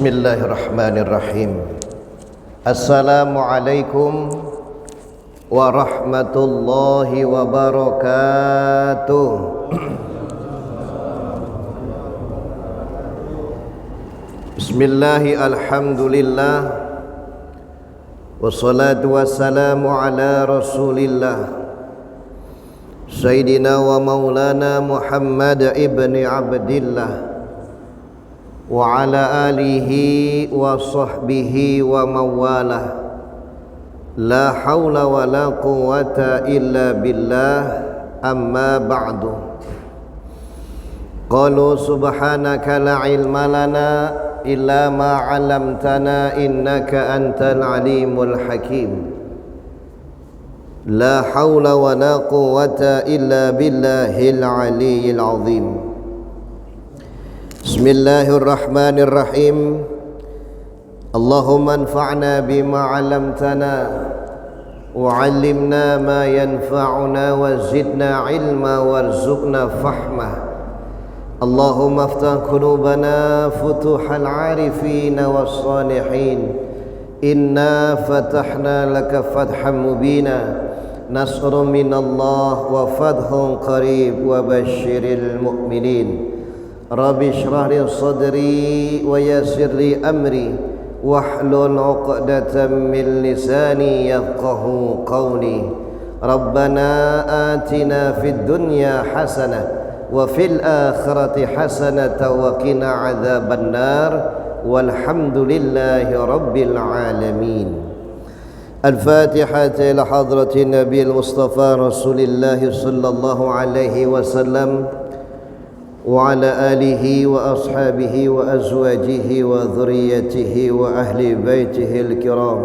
Bismillahirrahmanirrahim. Assalamualaikum warahmatullahi wabarakatuh. Bismillahi alhamdulillah, wassalatu wassalamu ala rasulillah Sayyidina wa maulana Muhammad ibni Abdillah wa ala alihi wa sahbihi wa mawalah. La hawla wa la quwwata illa billah, amma ba'du. Qalu subhanaka la ilma lana illa ma 'allamtana innaka antal alimul hakim. La hawla wa la quwwata illa billahil aliyyil azim. Bismillahirrahmanirrahim. Allahumma anfa'na bima 'allamtana wa 'allimna ma yanfa'una wa zidna 'ilma warzuqna fahma. Allahumma aftah qulubana futuhal 'arifin was-salihin. Inna fatahna laka fathan mubina. Nasrun minallah wa fathun qarib wa basyiril mu'minin. Rabbi shrah li sadri wa yassir li amri wahlul 'uqdatam min lisani yafqahu qawli. Rabbana atina fid dunya hasanah wa fil akhirati hasanatan wa qina 'adzaban nar. Walhamdulillahi rabbil alamin. Al-Fatihah ila hadrati Nabi Mustafa Rasulillah sallallahu alaihi wasallam wa ala alihi wa ashabihi wa azwajihi wa dhurriyyatihi wa ahli baitihi al-kiram.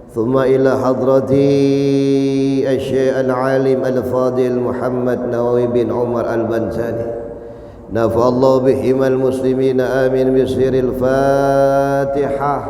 Thumma ila hadrati al-Syekh al-Alim al-Fadil Muhammad Nawawi bin Umar al-Bantani. Nafa'allahu bihim al-muslimina amin bisiril Fatihah.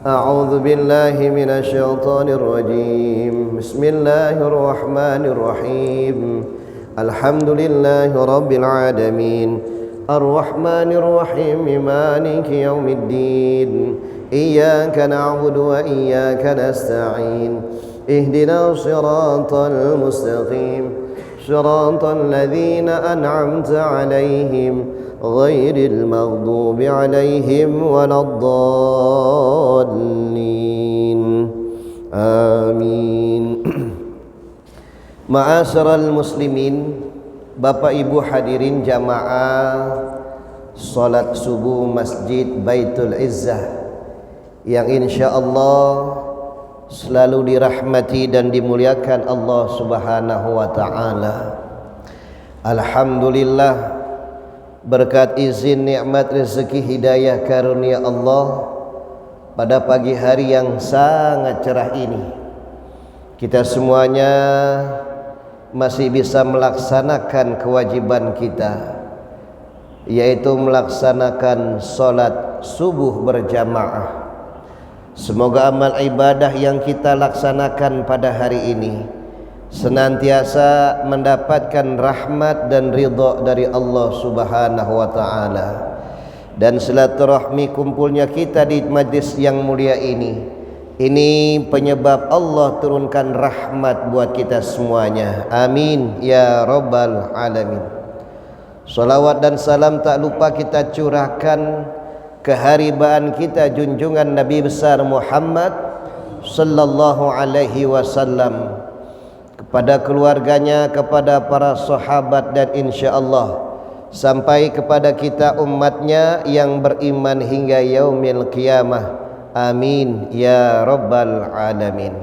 A'udzu billahi minasy syaithanir rajim. Bismillahirrahmanirrahim. Alhamdulillahi rabbil alamin. Ar-Rahmanir Rahim. Maliki yaumiddin. Iyyaka na'budu wa iyyaka nasta'in. Ihdinas siratal mustaqim. Siratal ladzina an'amta 'alaihim ghairil maghdubi 'alaihim waladdallin. Amin. Ma'asyiral muslimin, Bapak Ibu hadirin jamaah salat subuh Masjid Baitul Izzah yang insyaallah selalu dirahmati dan dimuliakan Allah Subhanahu wa taala. Alhamdulillah, berkat izin nikmat rezeki hidayah karunia Allah, pada pagi hari yang sangat cerah ini kita semuanya masih bisa melaksanakan kewajiban kita, yaitu melaksanakan salat subuh berjamaah. Semoga amal ibadah yang kita laksanakan pada hari ini senantiasa mendapatkan rahmat dan ridha dari Allah Subhanahu wa taala. Dan silaturahmi kumpulnya kita di majlis yang mulia ini penyebab Allah turunkan rahmat buat kita semuanya. Amin ya rabbal alamin. Salawat dan salam tak lupa kita curahkan keharibaan kita junjungan Nabi besar Muhammad sallallahu alaihi wasallam, kepada keluarganya, kepada para sahabat, dan insyaallah sampai kepada kita umatnya yang beriman hingga yaumil qiyamah. Amin ya rabbal alamin.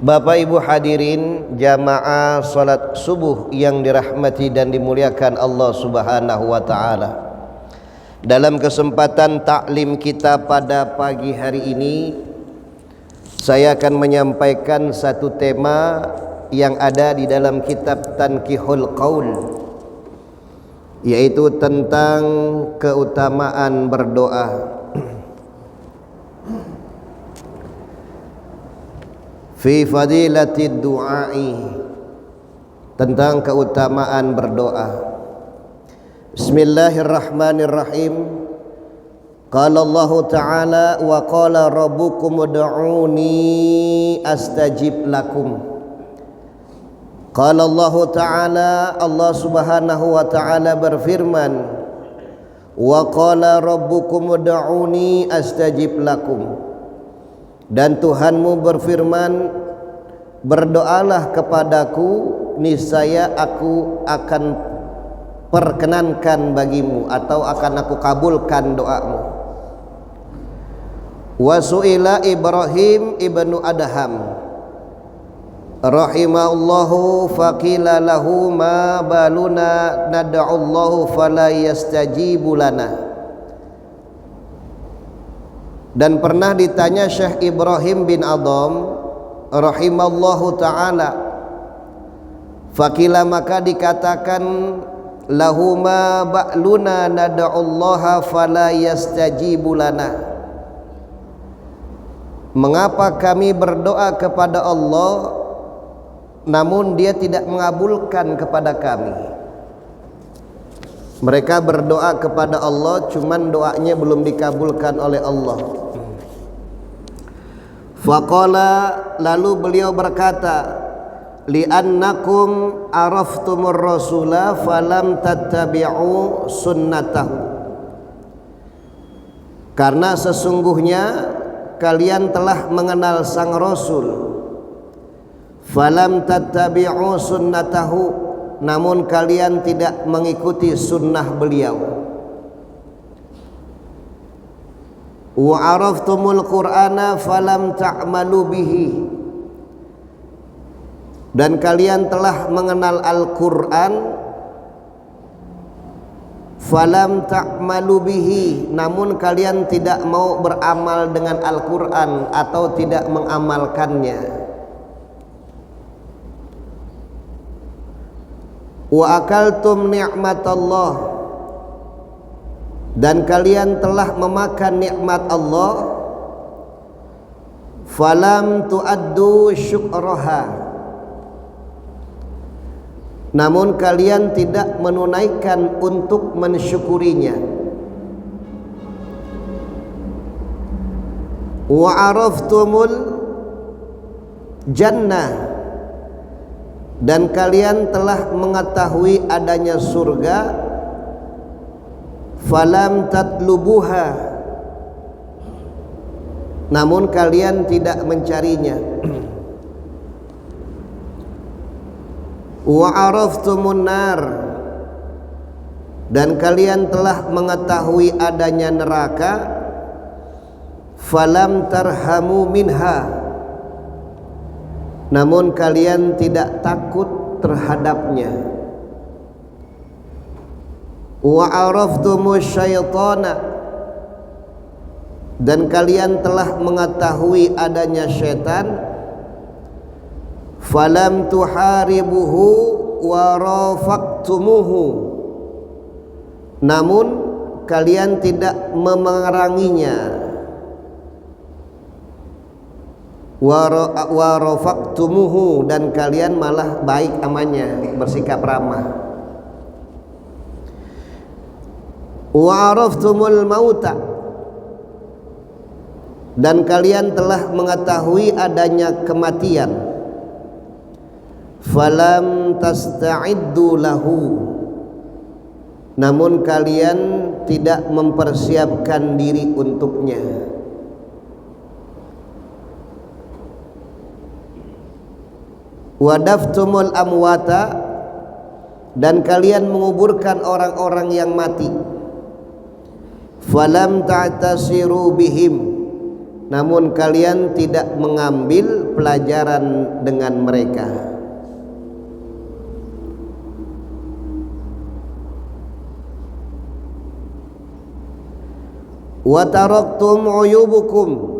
Bapak Ibu hadirin jamaah salat subuh yang dirahmati dan dimuliakan Allah Subhanahu wa taala. Dalam kesempatan taklim kita pada pagi hari ini, saya akan menyampaikan satu tema yang ada di dalam kitab Tanqihul Qaul, yaitu tentang keutamaan berdoa. Fi fadilatid du'ai, tentang keutamaan berdoa. Bismillahirrahmanirrahim. Qala Allah Ta'ala wa qala rabbukum ud'uni astajib lakum. Qala Allah Ta'ala, Allah Subhanahu wa Ta'ala berfirman, wa qala rabbukum ud'uni astajib lakum. Dan Tuhanmu berfirman, berdoalah kepadaku, niscaya aku akan perkenankan bagimu atau akan aku kabulkan doamu. Wa su'ila Ibrahim ibnu Adham rahimahullahu faqila lahu ma baluna nad'allahu fala yastajibu lana. Dan pernah ditanya Syekh Ibrahim bin Adham rahimallahu ta'ala, faqila maka dikatakan, lahu ma ba'luna nad'allaha fala yastajibu lana. Mengapa kami berdoa kepada Allah namun Dia tidak mengabulkan kepada kami? Mereka berdoa kepada Allah, cuman doanya belum dikabulkan oleh Allah. Faqala, lalu beliau berkata, li'annakum araftumur rasula falam tattabi'u sunnatahu. Karena sesungguhnya kalian telah mengenal sang Rasul, falam tattabi'u sunnatahu, namun kalian tidak mengikuti sunnah beliau. Wa araftumul qur'ana falam ta'malu bihi, dan kalian telah mengenal Al-Qur'an, falam ta'malu bihi, namun kalian tidak mau beramal dengan Al-Qur'an atau tidak mengamalkannya. Wa akaltum ni'matallah, dan kalian telah memakan nikmat Allah, falam tu'addu syukraha, namun kalian tidak menunaikan untuk mensyukurinya. Wa araftumul jannah, dan kalian telah mengetahui adanya surga, falam tatlubuha, namun kalian tidak mencarinya. Wa araftumun nar, dan kalian telah mengetahui adanya neraka, falam tarhamu minha, namun kalian tidak takut terhadapnya. Wa araftumus syaitana, dan kalian telah mengetahui adanya syaitan, falam tuharibuhu wa rafaqtumuhu, namun kalian tidak memeranginya. Wa rafaqtumuhu, dan kalian malah baik amannya, bersikap ramah. Wa araftumul mauta, dan kalian telah mengetahui adanya kematian, falam tasta'iddu lahu, namun kalian tidak mempersiapkan diri untuknya. Wadaftumul amwata, dan kalian menguburkan orang-orang yang mati, falam ta'tasiru bihim, namun kalian tidak mengambil pelajaran dengan mereka. Wa taraktum uyubukum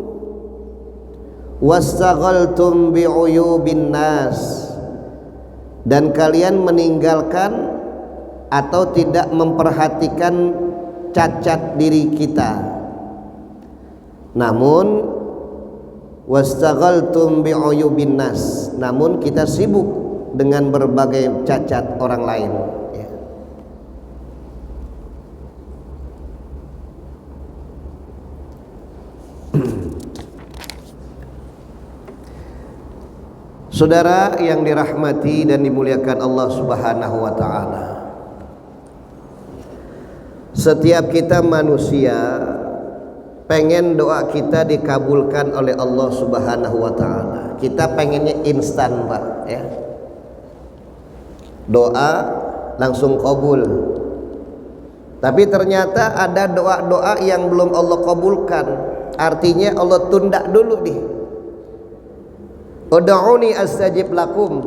wastaghaltum bi'uyubin nas, dan kalian meninggalkan atau tidak memperhatikan cacat diri kita, namun wastaghaltum bi'uyubin nas, namun kita sibuk dengan berbagai cacat orang lain. Saudara yang dirahmati dan dimuliakan Allah Subhanahu wa taala. Setiap kita manusia pengen doa kita dikabulkan oleh Allah Subhanahu wa taala. Kita pengennya instan, Pak, ya. Doa langsung kabul. Tapi ternyata ada doa-doa yang belum Allah kabulkan. Artinya Allah tunda dulu nih. Ud'uni astajib lakum.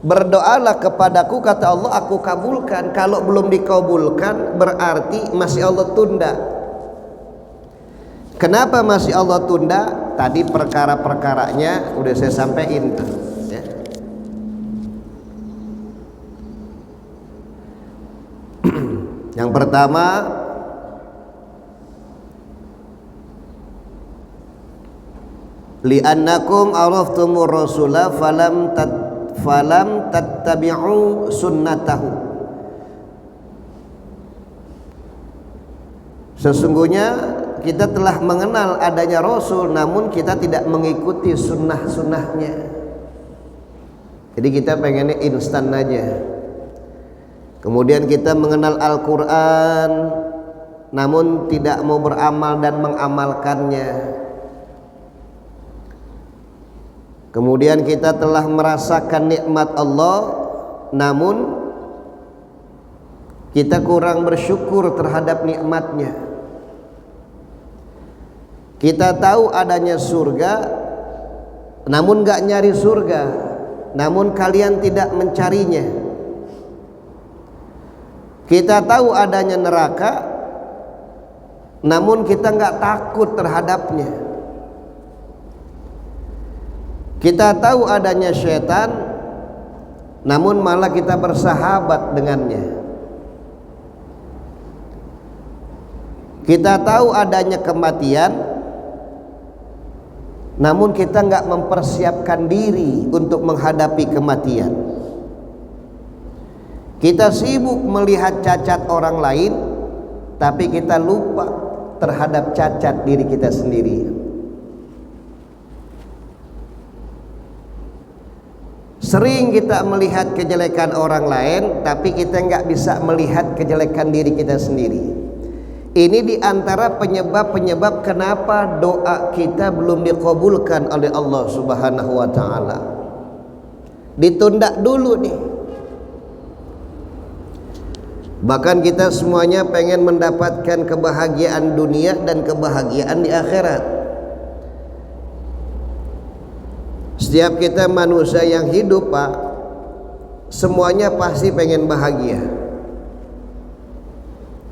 Berdoalah kepadaku, kata Allah, aku kabulkan. Kalau belum dikabulkan berarti masih Allah tunda. Kenapa masih Allah tunda? Tadi perkara-perkaranya udah saya sampaikan tuh, ya. Yang pertama, li'annakum araftumur rasula falam tattabi'u sunnatahu. Sesungguhnya kita telah mengenal adanya Rasul, namun kita tidak mengikuti sunnah-sunnahnya. Jadi kita pengennya instan aja. Kemudian kita mengenal Al-Quran, namun tidak mau beramal dan mengamalkannya. Kemudian kita telah merasakan nikmat Allah, namun kita kurang bersyukur terhadap nikmatnya. Kita tahu adanya surga, namun gak nyari surga, namun kalian tidak mencarinya. Kita tahu adanya neraka, namun kita gak takut terhadapnya. Kita tahu adanya syaitan, namun malah kita bersahabat dengannya. Kita tahu adanya kematian, namun kita nggak mempersiapkan diri untuk menghadapi kematian. Kita sibuk melihat cacat orang lain, tapi kita lupa terhadap cacat diri kita sendiri. Sering kita melihat kejelekan orang lain, tapi kita nggak bisa melihat kejelekan diri kita sendiri. Ini diantara penyebab-penyebab kenapa doa kita belum dikabulkan oleh Allah Subhanahu wa taala. Ditunda dulu nih. Bahkan kita semuanya pengen mendapatkan kebahagiaan dunia dan kebahagiaan di akhirat. Setiap kita manusia yang hidup, Pak, semuanya pasti pengen bahagia.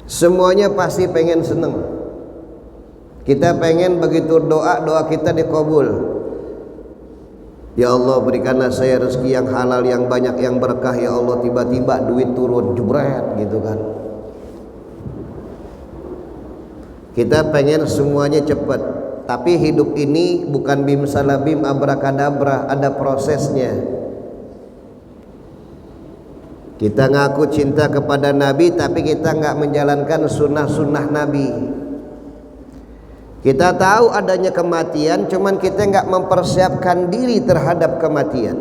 Semuanya pasti pengen seneng. Kita pengen begitu doa kita dikabul. Ya Allah, berikanlah saya rezeki yang halal, yang banyak, yang berkah. Ya Allah, tiba-tiba duit turun jebret gitu kan. Kita pengen semuanya cepat. Tapi hidup ini bukan bim salabim abrakadabra, ada prosesnya. Kita ngaku cinta kepada Nabi, tapi kita nggak menjalankan sunnah-sunnah Nabi. Kita tahu adanya kematian, cuman kita nggak mempersiapkan diri terhadap kematian.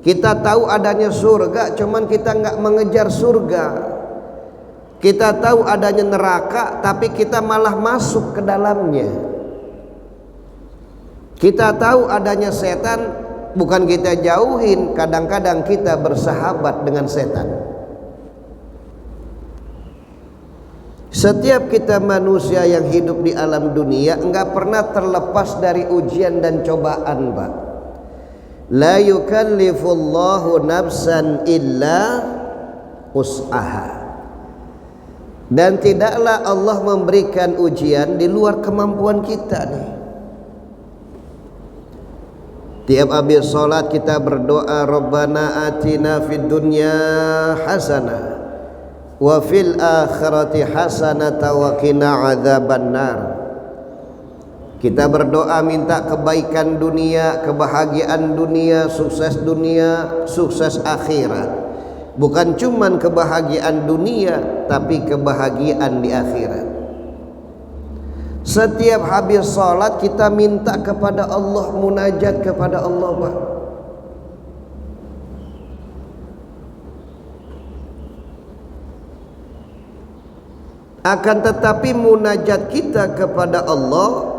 Kita tahu adanya surga, cuman kita nggak mengejar surga. Kita tahu adanya neraka, tapi kita malah masuk ke dalamnya. Kita tahu adanya setan, bukan kita jauhin, kadang-kadang kita bersahabat dengan setan. Setiap kita manusia yang hidup di alam dunia enggak pernah terlepas dari ujian dan cobaan, Pak. La yukallifullahu nafsan illa wus'aha. Dan tidaklah Allah memberikan ujian di luar kemampuan kita nih. Tiap habis sholat kita berdoa, Rabbana atina fid dunya hasanah wa fil akhirati hasanata wa qina adzabannar. Kita berdoa minta kebaikan dunia, kebahagiaan dunia, sukses akhirat. Bukan cuman kebahagiaan dunia, tapi kebahagiaan di akhirat. Setiap habis salat kita minta kepada Allah, munajat kepada Allah, Pak. Akan tetapi munajat kita kepada Allah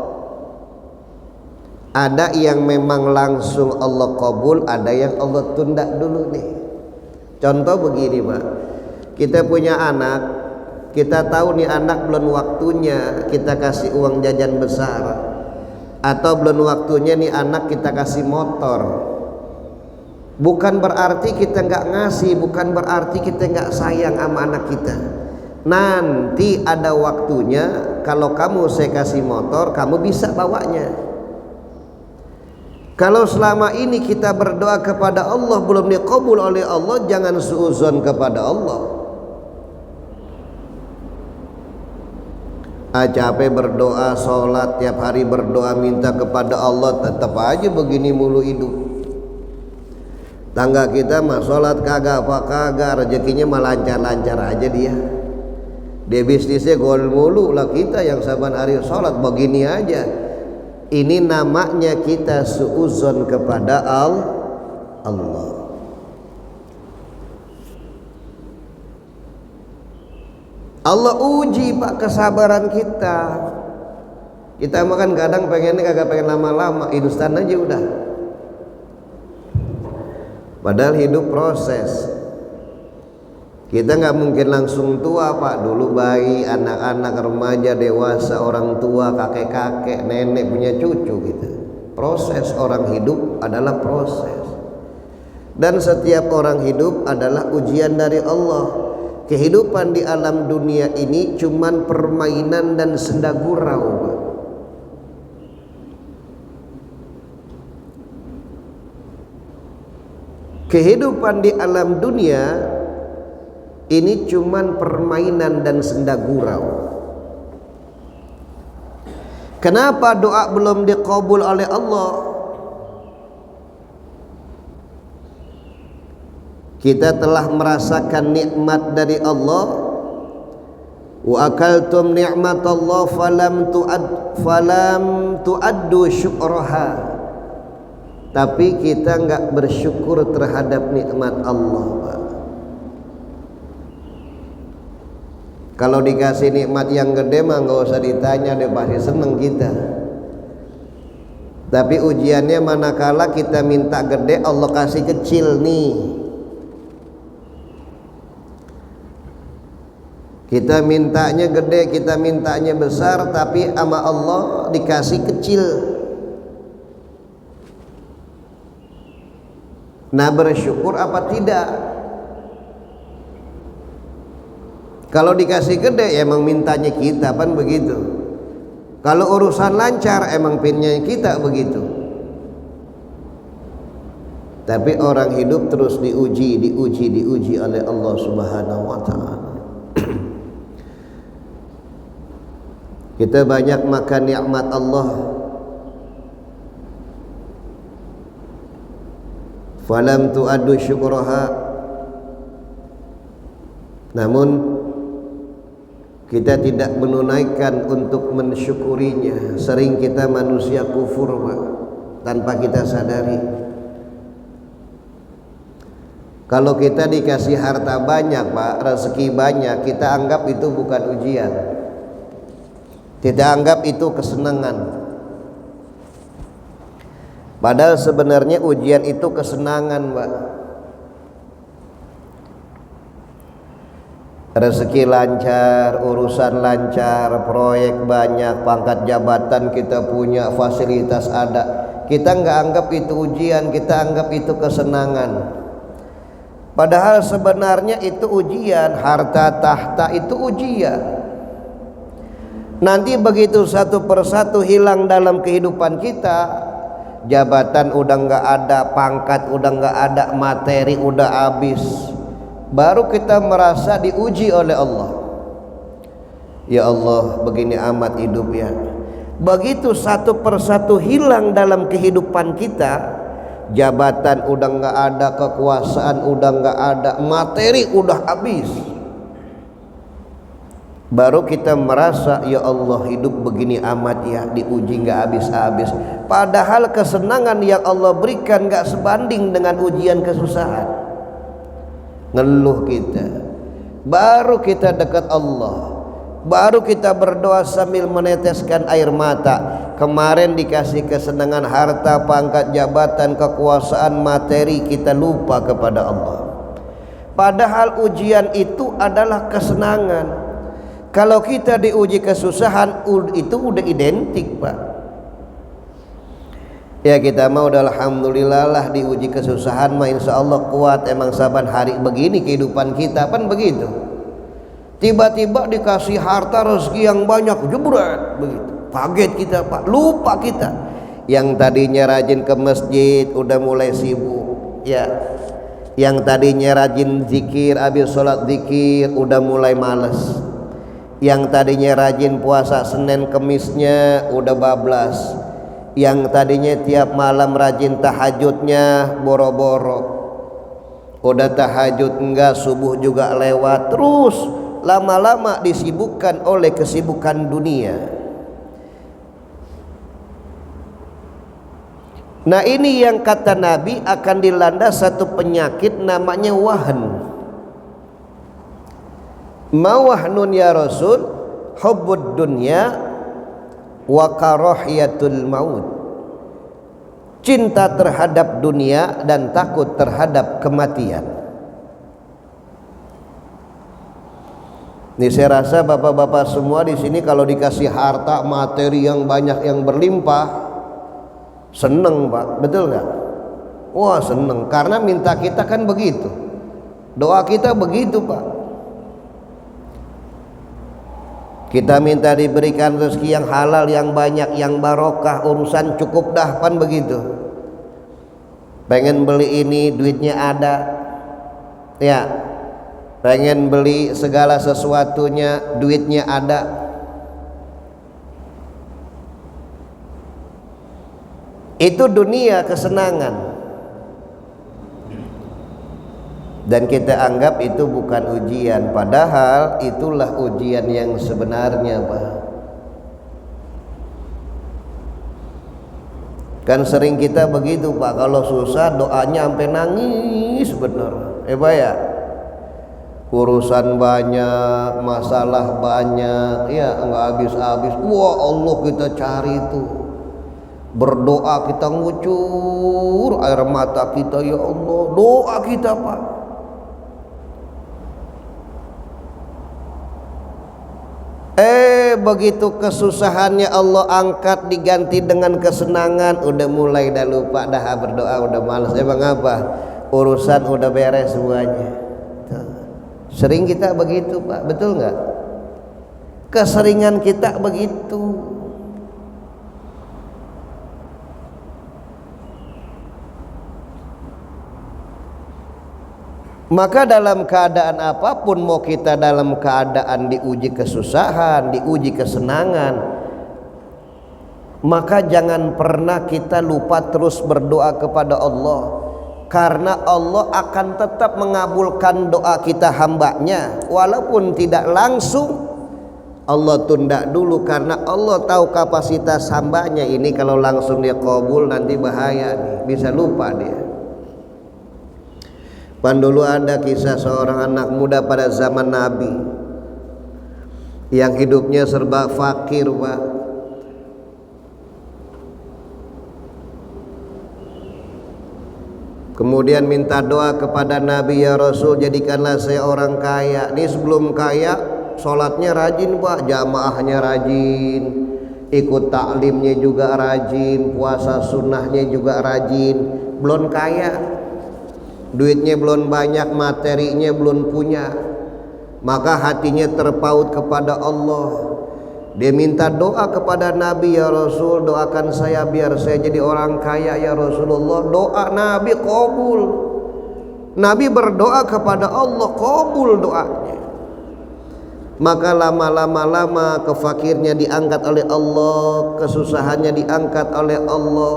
ada yang memang langsung Allah kabul, ada yang Allah tunda dulu nih. Contoh begini, Pak. Kita punya anak, kita tahu nih anak belum waktunya kita kasih uang jajan besar, atau belum waktunya nih anak kita kasih motor. Bukan berarti kita nggak ngasih, bukan berarti kita nggak sayang sama anak kita. Nanti ada waktunya, kalau kamu saya kasih motor, kamu bisa bawanya. Kalau selama ini kita berdoa kepada Allah belum dikabul oleh Allah, jangan suuzon kepada Allah. Capek berdoa, sholat tiap hari berdoa minta kepada Allah, tetap aja begini mulu hidup. Tangga kita mah sholat kagak apa kagak, rezekinya mah lancar-lancar aja dia. Dia bisnisnya gol mulu lah, kita yang saban hari sholat begini aja. Ini namanya kita suuzon kepada Allah. Allah uji, Pak, kesabaran kita. Kita makan kadang pengennya kagak pengen lama-lama, instan aja udah. Padahal hidup proses. Kita nggak mungkin langsung tua, Pak. Dulu bayi, anak-anak, remaja, dewasa, orang tua, kakek-kakek, nenek punya cucu gitu. Proses orang hidup adalah proses. Dan setiap orang hidup adalah ujian dari Allah. Kehidupan di alam dunia ini cuman permainan dan senda gurau, Pak. Kehidupan di alam dunia ini cuman permainan dan senda gurau. Kenapa doa belum dikabul oleh Allah? Kita telah merasakan nikmat dari Allah. Wa akaltum ni'matallah falam tuaddu syukraha. Tapi kita enggak bersyukur terhadap nikmat Allah, Pak. Kalau dikasih nikmat yang gede mah nggak usah ditanya, dia pasti seneng kita. Tapi ujiannya manakala kita minta gede, Allah kasih kecil nih. Kita mintanya gede, kita mintanya besar, tapi sama Allah dikasih kecil. Nah, bersyukur apa tidak? Kalau dikasih gede emang mintanya kita kan begitu. Kalau urusan lancar emang pinnya kita begitu. Tapi orang hidup terus diuji oleh Allah Subhanahu wa taala. Kita banyak makan nikmat Allah. Falam tu'addu syukraha. Namun kita tidak menunaikan untuk mensyukurinya. Sering kita manusia kufur, Pak, tanpa kita sadari. Kalau kita dikasih harta banyak, Pak, rezeki banyak, kita anggap itu bukan ujian. Kita anggap itu kesenangan. Padahal sebenarnya ujian itu kesenangan, Pak. Rezeki lancar, urusan lancar, proyek banyak, pangkat jabatan kita punya, fasilitas ada. Kita nggak anggap itu ujian, kita anggap itu kesenangan. Padahal sebenarnya itu ujian. Harta tahta itu ujian. Nanti begitu satu persatu hilang dalam kehidupan kita, jabatan udah nggak ada, pangkat udah nggak ada, materi udah habis, baru kita merasa diuji oleh Allah. Ya Allah, begini amat hidup ya. Begitu satu persatu hilang dalam kehidupan kita, jabatan udah nggak ada, kekuasaan udah nggak ada, materi udah habis, baru kita merasa ya Allah hidup begini amat ya, diuji nggak habis-habis. Padahal kesenangan yang Allah berikan nggak sebanding dengan ujian kesusahan. Ngeluh kita, baru kita dekat Allah, baru kita berdoa sambil meneteskan air mata. Kemarin dikasih kesenangan harta, pangkat, jabatan, kekuasaan, materi, kita lupa kepada Allah. Padahal ujian itu adalah kesenangan. Kalau kita diuji kesusahan, itu udah identik, Pak. Ya kita mau udah alhamdulillah lah diuji kesusahan mah insya Allah kuat. Emang saban hari begini kehidupan kita, kan begitu. Tiba-tiba dikasih harta rezeki yang banyak, jebret begitu. Kaget kita, Pak, lupa kita. Yang tadinya rajin ke masjid udah mulai sibuk, ya. Yang tadinya rajin zikir, habis sholat zikir udah mulai males. Yang tadinya rajin puasa Senin Kemisnya udah bablas. Yang tadinya tiap malam rajin tahajudnya boro-boro. Udah tahajud enggak, subuh juga lewat. Terus lama-lama disibukkan oleh kesibukan dunia. Nah ini yang kata Nabi akan dilanda satu penyakit namanya wahn. Mawahnun ya Rasul, hubbud dunya wa karahiyatul maut. Cinta terhadap dunia dan takut terhadap kematian. Ini saya rasa bapak-bapak semua di sini kalau dikasih harta materi yang banyak yang berlimpah seneng, Pak, betul nggak? Wah seneng, karena minta kita kan begitu, doa kita begitu, Pak. Kita minta diberikan rezeki yang halal, yang banyak, yang barokah, urusan cukup dah, kan begitu. Pengen beli ini duitnya ada, ya. Pengen beli segala sesuatunya duitnya ada. Itu dunia kesenangan. Dan kita anggap itu bukan ujian, padahal itulah ujian yang sebenarnya, Pak. Kan sering kita begitu, Pak, kalau susah doanya sampai nangis bener. Pak ya, urusan banyak, masalah banyak, ya nggak habis-habis. Wah Allah kita cari itu, berdoa kita ngucur air mata kita, ya Allah doa kita, Pak. Begitu kesusahannya Allah angkat diganti dengan kesenangan, udah mulai dah lupa dah berdoa, udah malas. Emang apa? Urusan udah beres semuanya. Sering kita begitu, Pak, betul nggak? Keseringan kita begitu. Maka dalam keadaan apapun, mau kita dalam keadaan diuji kesusahan, diuji kesenangan, maka jangan pernah kita lupa terus berdoa kepada Allah. Karena Allah akan tetap mengabulkan doa kita hambanya. Walaupun tidak langsung, Allah tunda dulu, karena Allah tahu kapasitas hambanya ini. Kalau langsung dia kabul nanti bahaya nih, bisa lupa dia. Dulu ada kisah seorang anak muda pada zaman Nabi yang hidupnya serba fakir, Pak. Kemudian minta doa kepada Nabi, ya Rasul jadikanlah saya orang kaya. Ini sebelum kaya sholatnya rajin, Pak, jamaahnya rajin, ikut taklimnya juga rajin, puasa sunnahnya juga rajin. Belum kaya, duitnya belum banyak, materinya belum punya, maka hatinya terpaut kepada Allah. Dia minta doa kepada Nabi, ya Rasul doakan saya biar saya jadi orang kaya ya Rasulullah. Doa Nabi kabul. Nabi berdoa kepada Allah, kabul doanya. Maka lama-lama kefakirnya diangkat oleh Allah, kesusahannya diangkat oleh Allah.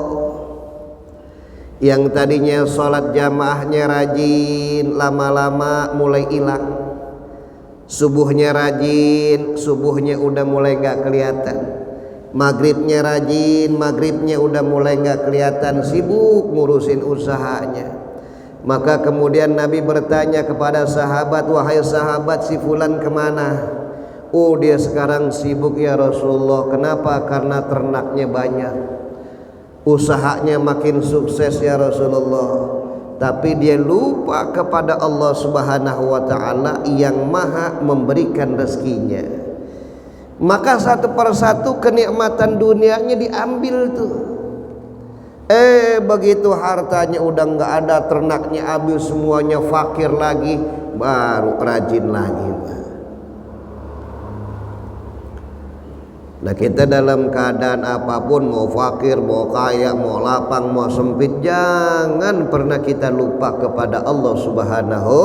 Yang tadinya sholat jamaahnya rajin, lama-lama mulai hilang. Subuhnya rajin, subuhnya udah mulai nggak kelihatan. Maghribnya rajin, maghribnya udah mulai nggak kelihatan, sibuk ngurusin usahanya. Maka kemudian Nabi bertanya kepada sahabat, wahai sahabat, si fulan kemana? Oh, dia sekarang sibuk ya Rasulullah. Kenapa? Karena ternaknya banyak, usahanya makin sukses ya Rasulullah. Tapi dia lupa kepada Allah Subhanahu wa ta'ala yang maha memberikan rezekinya. Maka satu persatu kenikmatan dunianya diambil tuh. Begitu hartanya udah nggak ada, ternaknya habis semuanya, fakir lagi, baru rajin lagi. Nah, kita dalam keadaan apapun, mau fakir, mau kaya, mau lapang, mau sempit, jangan pernah kita lupa kepada Allah Subhanahu.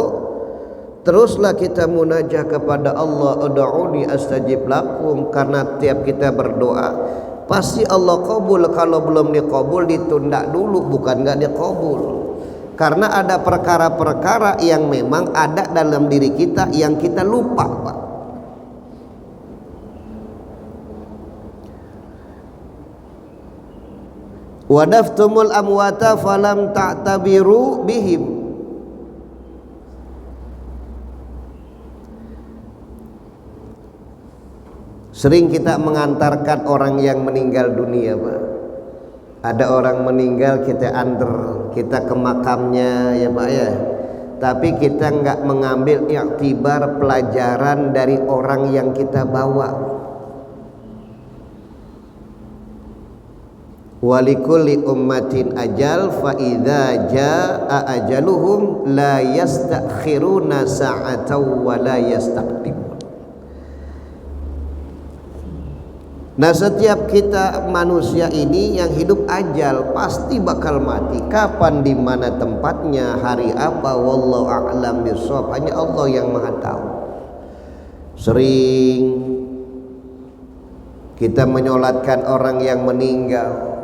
Teruslah kita munajah kepada Allah, ud'uni astajib lakum, karena tiap kita berdoa pasti Allah kabul. Kalau belum dikabul ditunda dulu, bukan nggak dikabul. Karena ada perkara-perkara yang memang ada dalam diri kita yang kita lupa, Pak. Wadaftumul amwata falam ta'tabiru bihim. Sering kita mengantarkan orang yang meninggal dunia, Pak. Ada orang meninggal, kita antar, kita ke makamnya ya Pak ya. Tapi kita nggak mengambil iktibar pelajaran dari orang yang kita bawa. Walikulli ummatin ajal fa idza jaa ajaluhum la yastakhiruna sa'atan wa la yastaqdimun. Nah, setiap kita manusia ini yang hidup ajal pasti bakal mati. Kapan, di mana tempatnya, hari apa, wallahu a'lam bishawab, hanya Allah yang Maha tahu. Sering kita menyolatkan orang yang meninggal,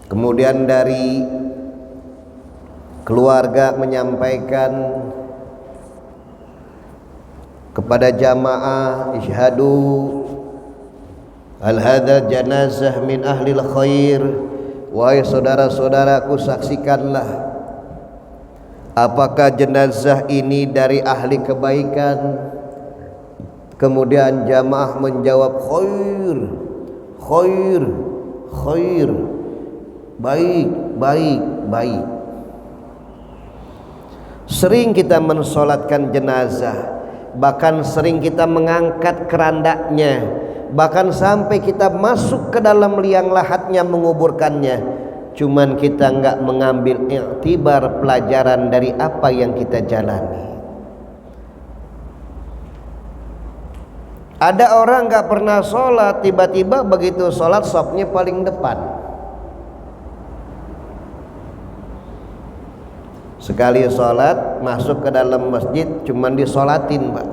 kemudian dari keluarga menyampaikan kepada jamaah, isyhadu al hadza janazah min ahlil khair. Wahai saudara-saudaraku, saksikanlah apakah jenazah ini dari ahli kebaikan. Kemudian jamaah menjawab, khair, khair, khair, baik, baik, baik. Sering kita mensolatkan jenazah, bahkan sering kita mengangkat kerandanya, bahkan sampai kita masuk ke dalam liang lahatnya menguburkannya. Cuman kita nggak mengambil iktibar pelajaran dari apa yang kita jalani. Ada orang nggak pernah sholat, tiba-tiba begitu sholat safnya paling depan. Sekali sholat masuk ke dalam masjid cuman disolatin, Pak.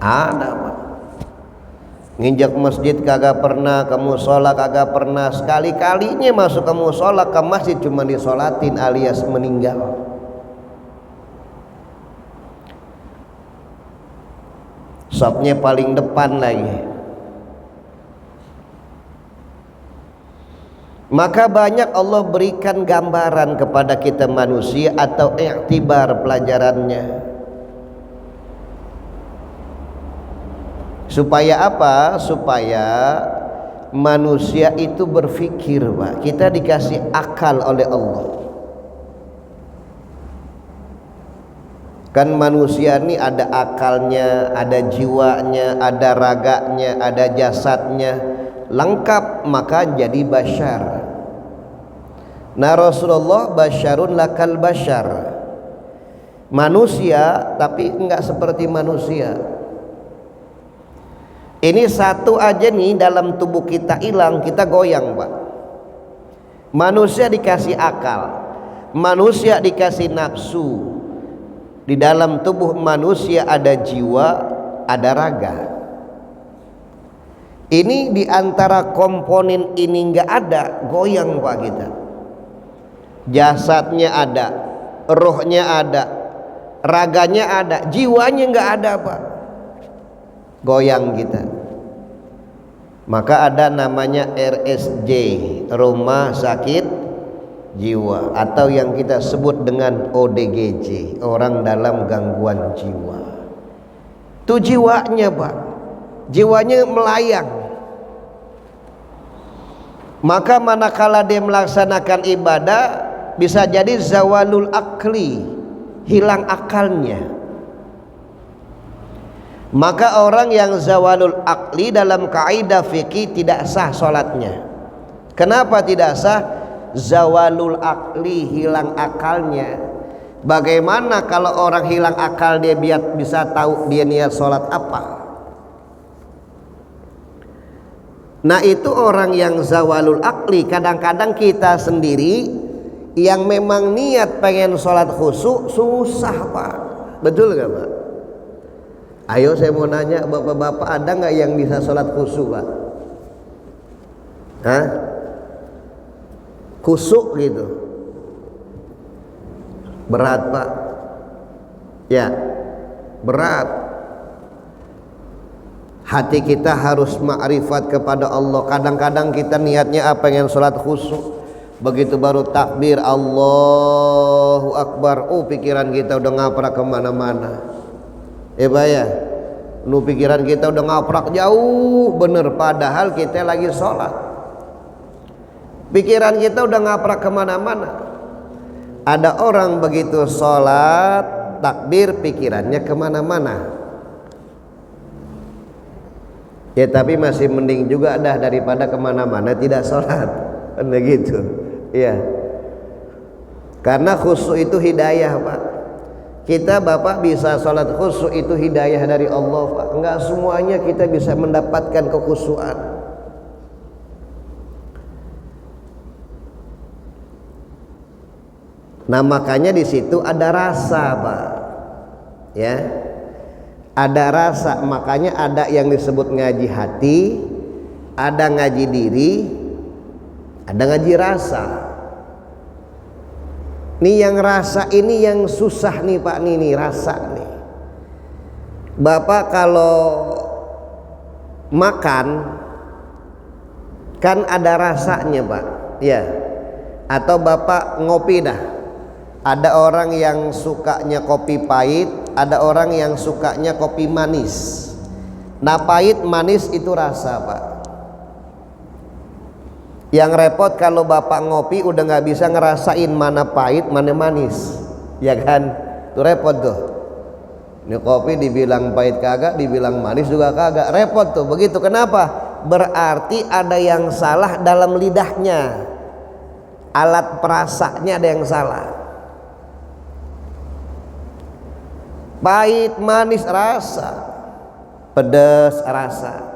Ada, Pak. Nginjak masjid kagak pernah, kamu sholat kagak pernah, sekali-kalinya masuk kamu sholat ke masjid cuma disolatin alias meninggal. Safnya paling depan lagi. Maka banyak Allah berikan gambaran kepada kita manusia atau iktibar pelajarannya. Supaya apa? Supaya manusia itu berpikir, Pak. Kita dikasih akal oleh Allah. Kan manusia ini ada akalnya, ada jiwanya, ada raganya, ada jasadnya, lengkap, maka jadi bashar. Nah, Rasulullah basyarun lakal bashar, manusia tapi enggak seperti manusia. Ini satu aja nih dalam tubuh kita hilang, kita goyang, Pak. Manusia dikasih akal, manusia dikasih nafsu. Di dalam tubuh manusia ada jiwa, ada raga. Ini diantara komponen ini nggak ada, goyang, Pak, kita. Jasadnya ada, rohnya ada, raganya ada, jiwanya nggak ada Pak, goyang kita. Maka ada namanya RSJ, rumah sakit jiwa, atau yang kita sebut dengan ODGJ, orang dalam gangguan jiwa. Itu jiwanya Pak, jiwanya melayang. Maka manakala dia melaksanakan ibadah, bisa jadi zawalul akli, hilang akalnya. Maka orang yang zawalul akli dalam kaidah fikih tidak sah sholatnya. Kenapa tidak sah? Zawalul akli, hilang akalnya. Bagaimana kalau orang hilang akal, dia biar bisa tahu dia niat sholat apa? Nah itu orang yang zawalul akli. Kadang-kadang kita sendiri yang memang niat pengen sholat khusyuk susah Pak. Betul gak Pak? Ayo saya mau nanya bapak-bapak, ada nggak yang bisa sholat khusyuk Pak? Hah? Khusyuk gitu? Berat Pak? Ya, berat. Hati kita harus ma'rifat kepada Allah. Kadang-kadang kita niatnya pengen sholat khusyuk, begitu baru takbir Allahu Akbar, pikiran kita udah ngaprak kemana-mana. Pak ya, pikiran kita udah ngaprak jauh bener, padahal kita lagi sholat. Pikiran kita udah ngaprak kemana-mana. Ada orang begitu sholat takbir pikirannya kemana-mana. Ya tapi masih mending juga dah daripada kemana-mana tidak sholat, begitu. Ya, karena khusyuk itu hidayah Pak. Kita Bapak bisa sholat khusyuk itu hidayah dari Allah Pak. Enggak semuanya kita bisa mendapatkan kekhusyuan. Nah makanya di situ ada rasa Pak, ya, ada rasa. Makanya ada yang disebut ngaji hati, ada ngaji diri, ada ngaji rasa. Nih yang rasa ini yang susah nih Pak, nih rasa nih. Bapak kalau makan kan ada rasanya Pak, ya. Atau Bapak ngopi dah. Ada orang yang sukanya kopi pahit, ada orang yang sukanya kopi manis. Nah pahit manis itu rasa Pak. Yang repot kalau Bapak ngopi udah nggak bisa ngerasain mana pahit mana manis, ya kan? Itu repot tuh. Ini kopi dibilang pahit kagak, dibilang manis juga kagak, repot tuh. Begitu. Kenapa? Berarti ada yang salah dalam lidahnya, alat perasanya ada yang salah. Pahit manis rasa, pedas rasa.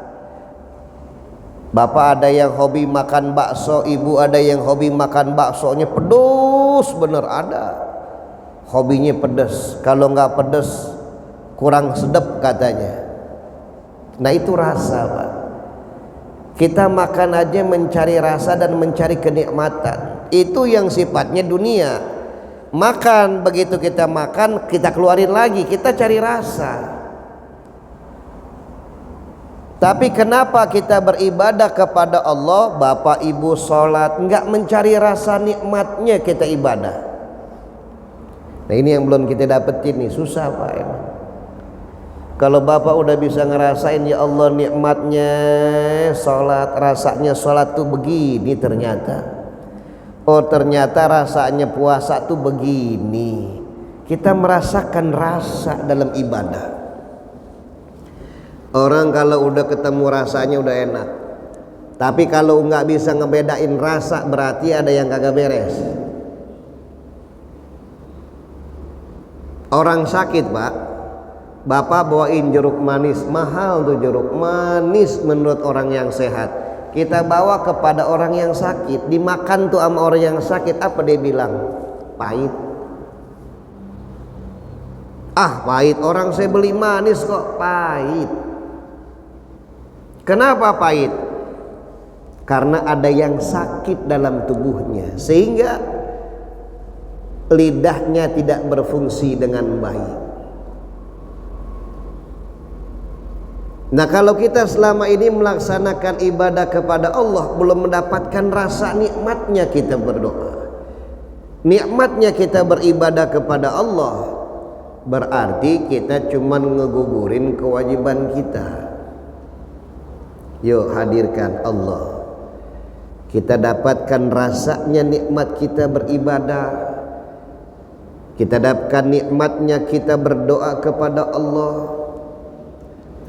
Bapak ada yang hobi makan bakso, ibu ada yang hobi makan baksonya pedas bener, ada hobinya pedas. Kalau nggak pedas kurang sedap katanya. Nah itu rasa Pak. Kita makan aja mencari rasa dan mencari kenikmatan. Itu yang sifatnya dunia. Makan, begitu kita makan kita keluarin lagi, kita cari rasa. Tapi kenapa kita beribadah kepada Allah, Bapak Ibu sholat nggak mencari rasa nikmatnya kita ibadah? Nah ini yang belum kita dapetin nih, susah Pak emang. Kalau Bapak udah bisa ngerasain ya Allah nikmatnya sholat, rasanya sholat tuh begini ternyata. Oh ternyata rasanya puasa tuh begini. Kita merasakan rasa dalam ibadah. Orang kalau udah ketemu rasanya udah enak. Tapi kalau nggak bisa ngebedain rasa berarti ada yang kagak beres. Orang sakit Pak, Bapak bawain jeruk manis, mahal tuh jeruk manis menurut orang yang sehat. Kita bawa kepada orang yang sakit, dimakan tuh sama orang yang sakit, apa dia bilang? Pahit. Ah pahit, orang saya beli manis kok pahit. Kenapa pahit? Karena ada yang sakit dalam tubuhnya, sehingga lidahnya tidak berfungsi dengan baik. Nah, kalau kita selama ini melaksanakan ibadah kepada Allah belum mendapatkan rasa nikmatnya kita berdoa, nikmatnya kita beribadah kepada Allah, berarti kita cuma ngegugurin kewajiban kita. Yuk hadirkan Allah, kita dapatkan rasanya nikmat kita beribadah, kita dapatkan nikmatnya kita berdoa kepada Allah,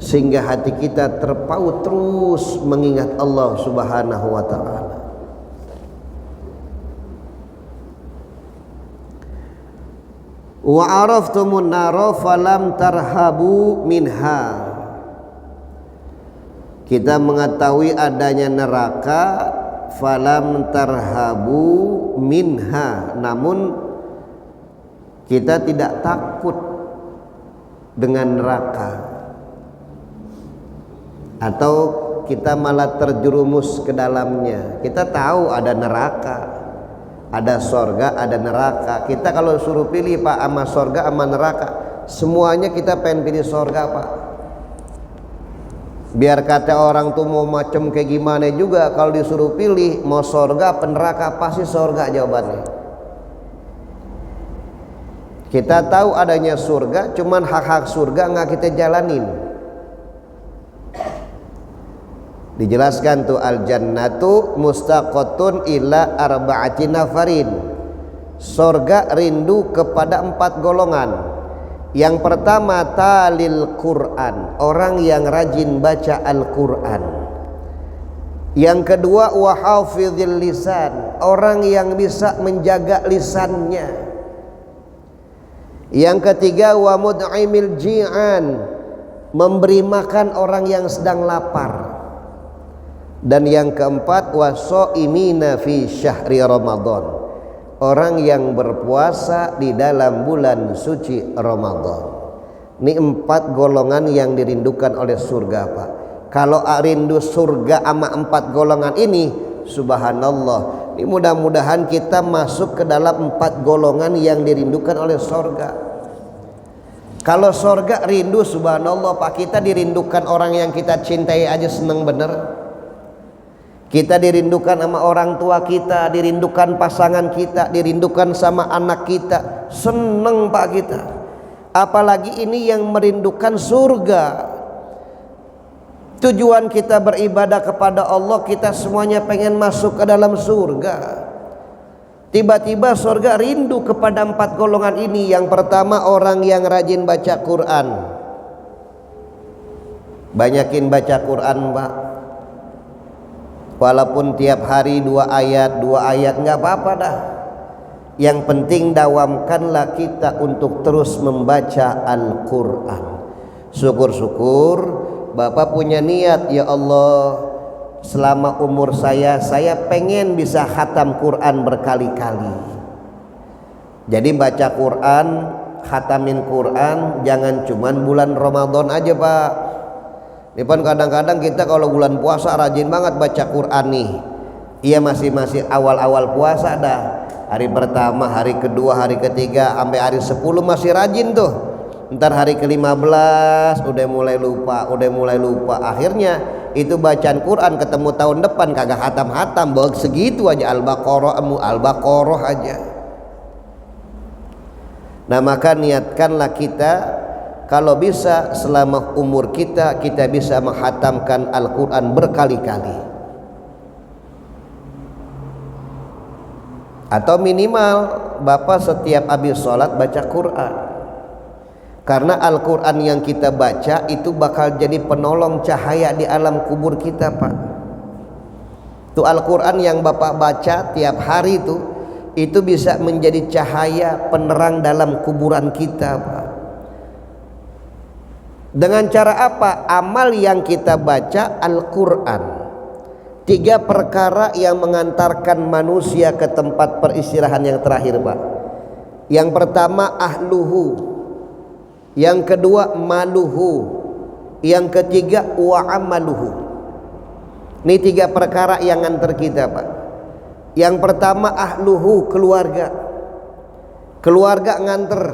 sehingga hati kita terpaut terus mengingat Allah Subhanahu wa ta'ala. Wa araftumun nara falam tarhabu minha. Kita mengetahui adanya neraka, falam tarhabu minha, namun kita tidak takut dengan neraka, atau kita malah terjerumus ke dalamnya. Kita tahu ada neraka, ada sorga, ada neraka. Kita kalau suruh pilih Pak, sama sorga sama neraka, semuanya kita pengen pilih sorga Pak. Biar kata orang tuh mau macam kayak gimana juga, kalau disuruh pilih mau sorga apa neraka, pasti sorga jawabannya. Kita tahu adanya surga, cuman hak-hak surga nggak kita jalanin. Dijelaskan tuh, al jannatu mustaqatun ila arba'ati nafarin. Surga rindu kepada 4 golongan. Yang pertama talil Quran, orang yang rajin baca Al-Quran. Yang kedua wa hafizil lisan, orang yang bisa menjaga lisannya. Yang ketiga wa mud'imil ji'an, memberi makan orang yang sedang lapar. Dan yang keempat wasoimina fi syahri Ramadan, orang yang berpuasa di dalam bulan suci Ramadan. Ini 4 golongan yang dirindukan oleh surga Pak. Kalau rindu surga sama 4 golongan ini, subhanallah, ini mudah-mudahan kita masuk ke dalam 4 golongan yang dirindukan oleh surga. Kalau surga rindu, subhanallah Pak, kita dirindukan orang yang kita cintai aja seneng bener. Kita dirindukan sama orang tua kita, dirindukan pasangan kita, dirindukan sama anak kita, seneng Pak kita. Apalagi ini yang merindukan surga. Tujuan kita beribadah kepada Allah, kita semuanya pengen masuk ke dalam surga. Tiba-tiba surga rindu kepada 4 golongan ini. Yang pertama orang yang rajin baca Quran. Banyakin baca Quran Pak. Walaupun tiap hari 2 ayat nggak apa-apa dah. Yang penting dawamkanlah kita untuk terus membaca Al-Quran. Syukur-syukur Bapak punya niat, ya Allah, selama umur saya pengen bisa khatam Quran berkali-kali. Jadi baca Quran, khatamin Quran, jangan cuman bulan Ramadan aja Pak. Ini kan kadang-kadang kita kalau bulan puasa rajin banget baca Quran nih. Iya masih awal-awal puasa dah. Hari pertama, hari kedua, hari ketiga, sampai hari 10 masih rajin tuh. Ntar hari ke-15 udah mulai lupa. Akhirnya itu bacaan Quran ketemu tahun depan kagak hatam-hatam, bawa segitu aja Al-Baqarah aja. Nah maka niatkanlah kita, kalau bisa selama umur kita bisa menghatamkan Al-Quran berkali-kali. Atau minimal Bapak setiap habis sholat baca Quran. Karena Al-Quran yang kita baca itu bakal jadi penolong cahaya di alam kubur kita Pak. Itu Al-Quran yang Bapak baca tiap hari itu bisa menjadi cahaya penerang dalam kuburan kita Pak. Dengan cara apa? Amal yang kita baca Al-Quran. 3 perkara yang mengantarkan manusia ke tempat peristirahan yang terakhir Pak. Yang pertama ahluhu, yang kedua maluhu, yang ketiga wa amaluhu. Ini 3 perkara yang ngantar kita Pak. Yang pertama ahluhu, keluarga. Keluarga nganter,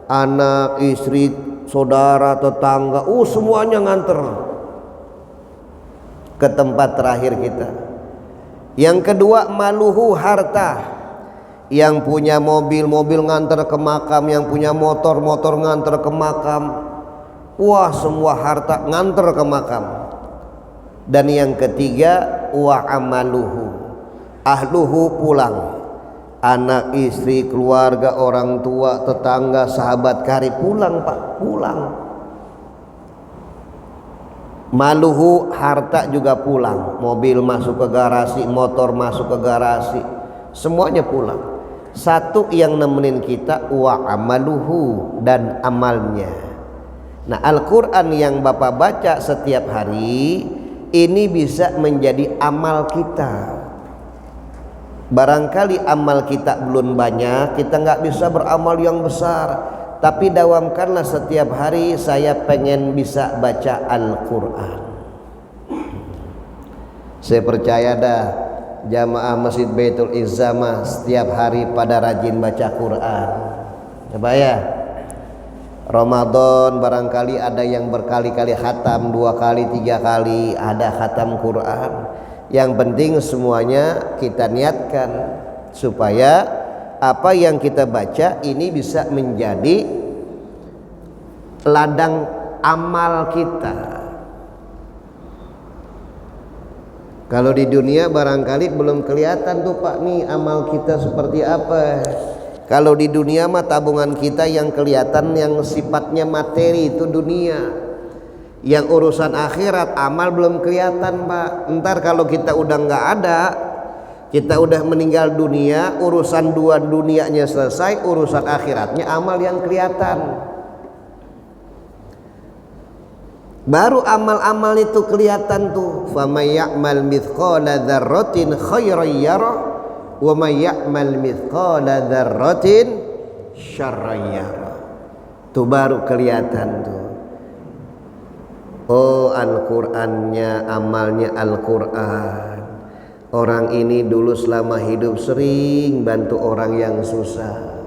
anak, istri, saudara, tetangga, semuanya nganter ke tempat terakhir kita. Yang kedua, maluhu, harta. Yang punya mobil nganter ke makam, yang punya motor nganter ke makam. Wah, semua harta nganter ke makam. Dan yang ketiga, wa amaluhu, ahluhu, pulang. Anak, istri, keluarga, orang tua, tetangga, sahabat karib pulang, Pak, pulang. Maluhu, harta juga pulang. Mobil masuk ke garasi, motor masuk ke garasi, semuanya pulang. Satu yang nemenin kita, wa amaluhu, dan amalnya. Nah, Al-Quran yang Bapak baca setiap hari ini bisa menjadi amal kita. Barangkali amal kita belum banyak, kita nggak bisa beramal yang besar, tapi dawamkanlah setiap hari, saya pengen bisa baca Al-Quran. Saya percaya dah jamaah Masjid Baitul Izzamah setiap hari pada rajin baca Quran. Coba ya, Ramadan barangkali ada yang berkali-kali khatam, 2 kali 3 kali ada khatam Quran. Yang penting semuanya kita niatkan supaya apa yang kita baca ini bisa menjadi ladang amal kita. Kalau di dunia barangkali belum kelihatan tuh Pak, nih amal kita seperti apa. Kalau di dunia mah tabungan kita yang kelihatan yang sifatnya materi itu dunia. Yang urusan akhirat amal belum kelihatan Pak. Ntar kalau kita udah nggak ada, kita udah meninggal dunia, urusan dua dunianya selesai, urusan akhiratnya amal yang kelihatan. Baru amal-amal itu kelihatan tuh. Faman ya'mal mithqala dzarratin khairan yarah wa may ya'mal mithqala dzarratin syarran yarah. Tuh baru kelihatan tuh. Oh, Al-Qur'annya, amalnya Al-Qur'an. Orang ini dulu selama hidup sering bantu orang yang susah.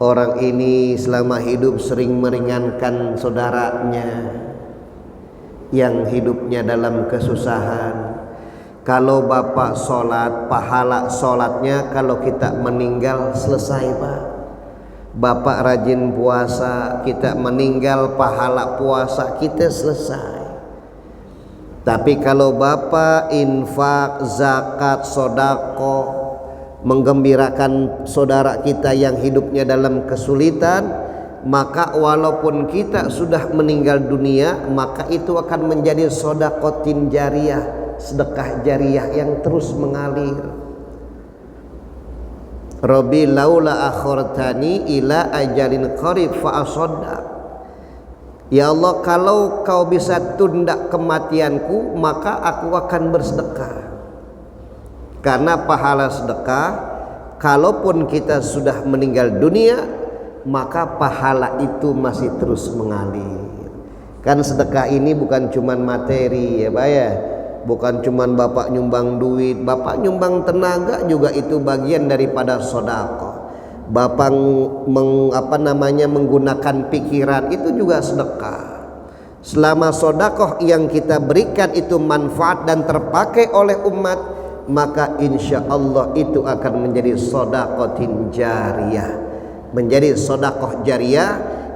Orang ini selama hidup sering meringankan saudaranya yang hidupnya dalam kesusahan. Kalau Bapak sholat, pahala sholatnya kalau kita meninggal selesai Pak. Bapak rajin puasa, kita meninggal pahala puasa kita selesai. Tapi kalau Bapak infak, zakat, sodako, menggembirakan saudara kita yang hidupnya dalam kesulitan, maka walaupun kita sudah meninggal dunia, maka itu akan menjadi sodakotin jariyah, sedekah jariyah yang terus mengalir. Rabbi laula akhortani ila ajalin qarib fa asaddaq. Ya Allah, kalau kau bisa tunda kematianku, maka aku akan bersedekah. Karena pahala sedekah, kalaupun kita sudah meninggal dunia, maka pahala itu masih terus mengalir. Kan sedekah ini bukan cuman materi ya Pak ya. Bukan cuman Bapak nyumbang duit, Bapak nyumbang tenaga juga itu bagian daripada sedekah. Bapak menggunakan pikiran itu juga sedekah. Selama sedekah yang kita berikan itu manfaat dan terpakai oleh umat, maka insya Allah itu akan menjadi sedekatin jariyah, menjadi sedekah jariyah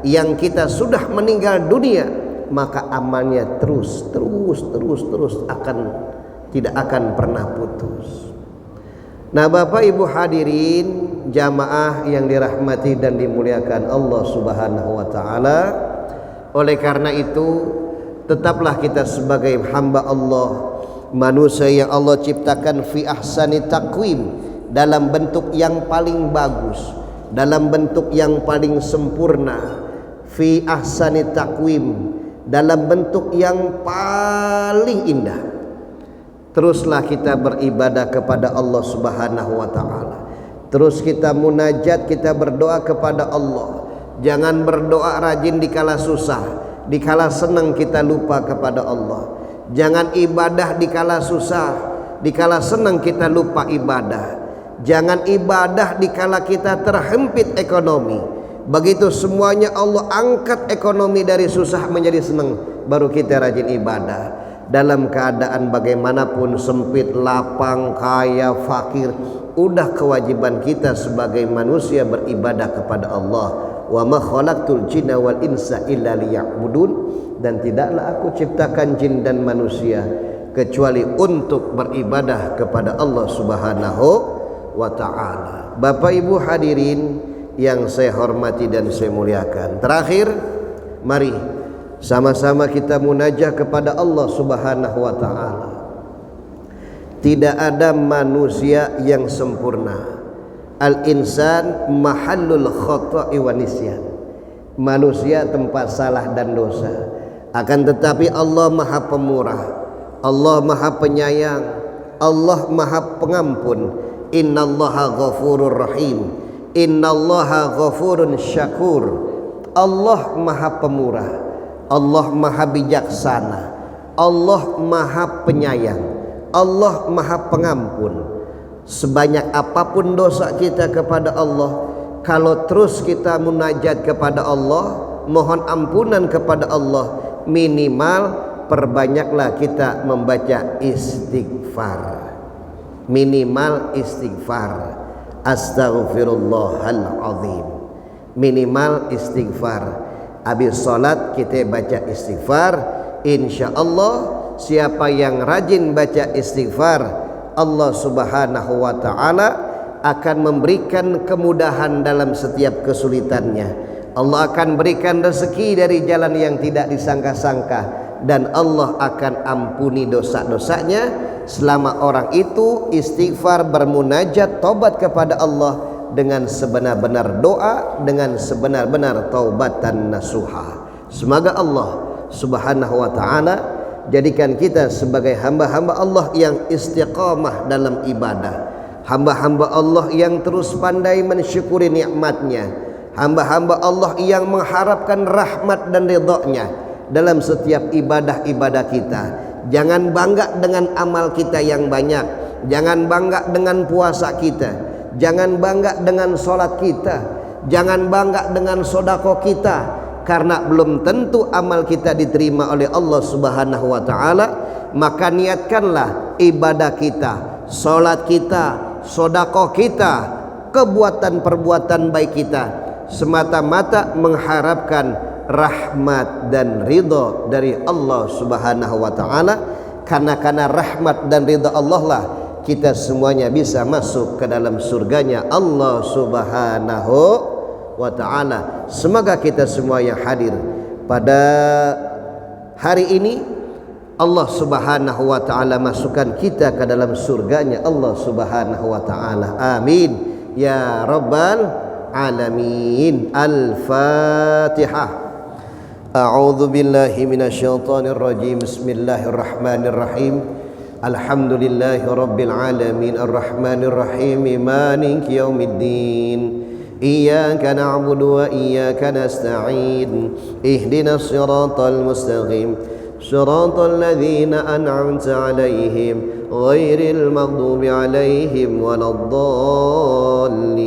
yang kita sudah meninggal dunia, maka amalnya terus akan tidak akan pernah putus. Nah Bapak Ibu hadirin jamaah yang dirahmati dan dimuliakan Allah Subhanahu wa taala, oleh karena itu tetaplah kita sebagai hamba Allah, manusia yang Allah ciptakan fi ahsani taqwim, dalam bentuk yang paling bagus, dalam bentuk yang paling sempurna, fi ahsani taqwim, dalam bentuk yang paling indah. Teruslah kita beribadah kepada Allah Subhanahu wa taala. Terus kita munajat, kita berdoa kepada Allah. Jangan berdoa rajin dikala susah, dikala senang kita lupa kepada Allah. Jangan ibadah dikala susah, dikala senang kita lupa ibadah. Jangan ibadah dikala kita terhimpit ekonomi. Begitu semuanya Allah angkat ekonomi dari susah menjadi senang, baru kita rajin ibadah. Dalam keadaan bagaimanapun, sempit, lapang, kaya, fakir, udah kewajiban kita sebagai manusia beribadah kepada Allah. Wa ma khalaqtul jinna wal insa illa liya'budun, dan tidaklah aku ciptakan jin dan manusia kecuali untuk beribadah kepada Allah Subhanahu wa taala. Bapak Ibu hadirin yang saya hormati dan saya muliakan, terakhir mari sama-sama kita munajah kepada Allah Subhanahu wa taala. Tidak ada manusia yang sempurna. Al-insan mahallul khata'i wa nisyan. Manusia tempat salah dan dosa. Akan tetapi Allah Maha Pemurah, Allah Maha Penyayang, Allah Maha Pengampun. Innallaha ghafurur rahim, innallaha ghafurun syakur. Allah Maha Pemurah, Allah Maha Bijaksana, Allah Maha Penyayang, Allah Maha Pengampun. Sebanyak apapun dosa kita kepada Allah, kalau terus kita munajat kepada Allah, mohon ampunan kepada Allah, minimal perbanyaklah kita membaca istighfar. Minimal istighfar, astaghfirullahal azim. Minimal istighfar. Habis salat kita baca istighfar. Insyaallah siapa yang rajin baca istighfar, Allah Subhanahu wa taala akan memberikan kemudahan dalam setiap kesulitannya. Allah akan berikan rezeki dari jalan yang tidak disangka-sangka, dan Allah akan ampuni dosa-dosanya selama orang itu istighfar, bermunajat, taubat kepada Allah dengan sebenar-benar doa, dengan sebenar-benar taubatan nasuha. Semoga Allah Subhanahu wa taala jadikan kita sebagai hamba-hamba Allah yang istiqamah dalam ibadah, hamba-hamba Allah yang terus pandai mensyukuri nikmatnya, hamba-hamba Allah yang mengharapkan rahmat dan ridha-Nya dalam setiap ibadah-ibadah kita. Jangan bangga dengan amal kita yang banyak, jangan bangga dengan puasa kita, jangan bangga dengan sholat kita, jangan bangga dengan sodako kita, karena belum tentu amal kita diterima oleh Allah Subhanahu wa taala. Maka niatkanlah ibadah kita, sholat kita, sodako kita, perbuatan baik kita semata-mata mengharapkan rahmat dan ridha dari Allah Subhanahu wa taala. Karena rahmat dan ridha Allah lah kita semuanya bisa masuk ke dalam surganya Allah Subhanahu wa taala. Semoga kita semua yang hadir pada hari ini Allah Subhanahu wa taala masukkan kita ke dalam surganya Allah Subhanahu wa taala. Amin ya rabbal alamin. Al-Fatihah. A'udzu billahi minasyaitonir rajim. Bismillahirrahmanirrahim. Alhamdulillahi rabbil alamin, arrahmanir rahim, maliki yaumiddin. Iyyaka na'budu wa iyyaka nasta'in. Ihdinas siratal mustaqim, siratal ladzina an'amta 'alaihim ghairil maghdubi 'alaihim waladdallin.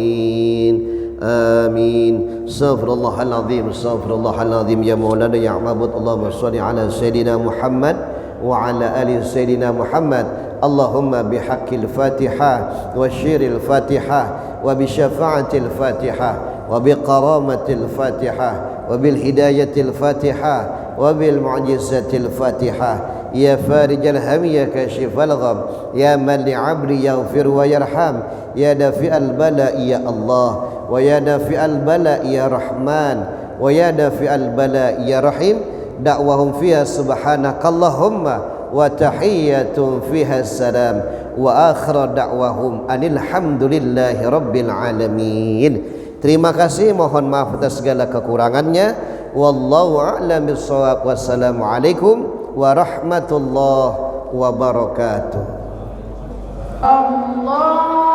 Amin. Astaghfirullahal azim, astaghfirullahal azim. Ya Maulana ya Ma'bud, Allahumma shalli ala Sayyidina Muhammad wa ala ali Sayyidina Muhammad. Allahumma bihaqqil Fatihah wa syiril Fatihah wa bi syafa'atil Fatihah wa bi qaramatil Fatihah wa bil hidayatil Fatihah wa bil mu'jizatil Fatihah. Ya farijal ham, ya kashifal gham, ya man li'abri yaghfir wa yarham, ya dafi'al bala ya Allah, wa ya dafi'al bala ya Rahman, wa ya dafi'al bala ya Rahim. Da'wahum fiha subhanakallahumma wa tahiyyatun fiha salam wa akhir da'wahum anil hamdulillahi rabbil alamin. Terima kasih, mohon maaf atas segala kekurangannya. Wallahu a'lam bissawab. Wassalamualaikum warahmatullahi wabarakatuh. Allah